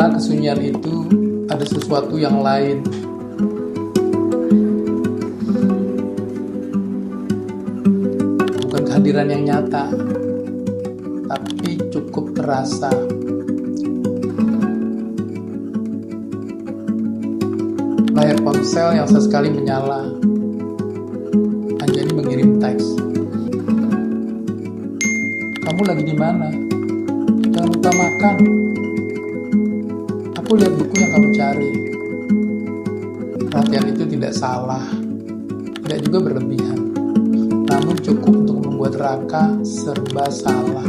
bala kesunyian itu ada sesuatu yang lain. Bukan kehadiran yang nyata, tapi cukup terasa. Layar ponsel yang sesekali menyala. Anjani mengirim teks. Kamu lagi di mana? Jangan lupa makan. Aku lihat buku yang kamu cari. Perhatian itu tidak salah, tidak juga berlebihan, namun cukup untuk membuat Raka serba salah.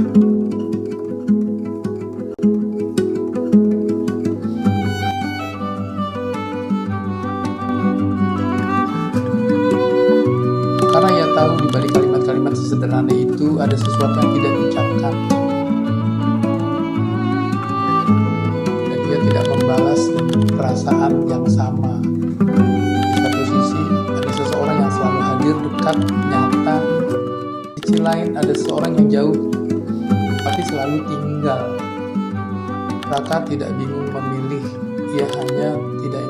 Karena ia tahu di balik kalimat-kalimat sesederhana itu ada sesuatu yang tidak diucapkan. Dan dia tidak membalas perasaan yang sama. Di satu sisi ada seseorang yang selalu hadir, dekat, nyata. Di sisi lain ada seseorang yang jauh, tapi selalu tinggal. Raka tidak bingung memilih, ia hanya tidak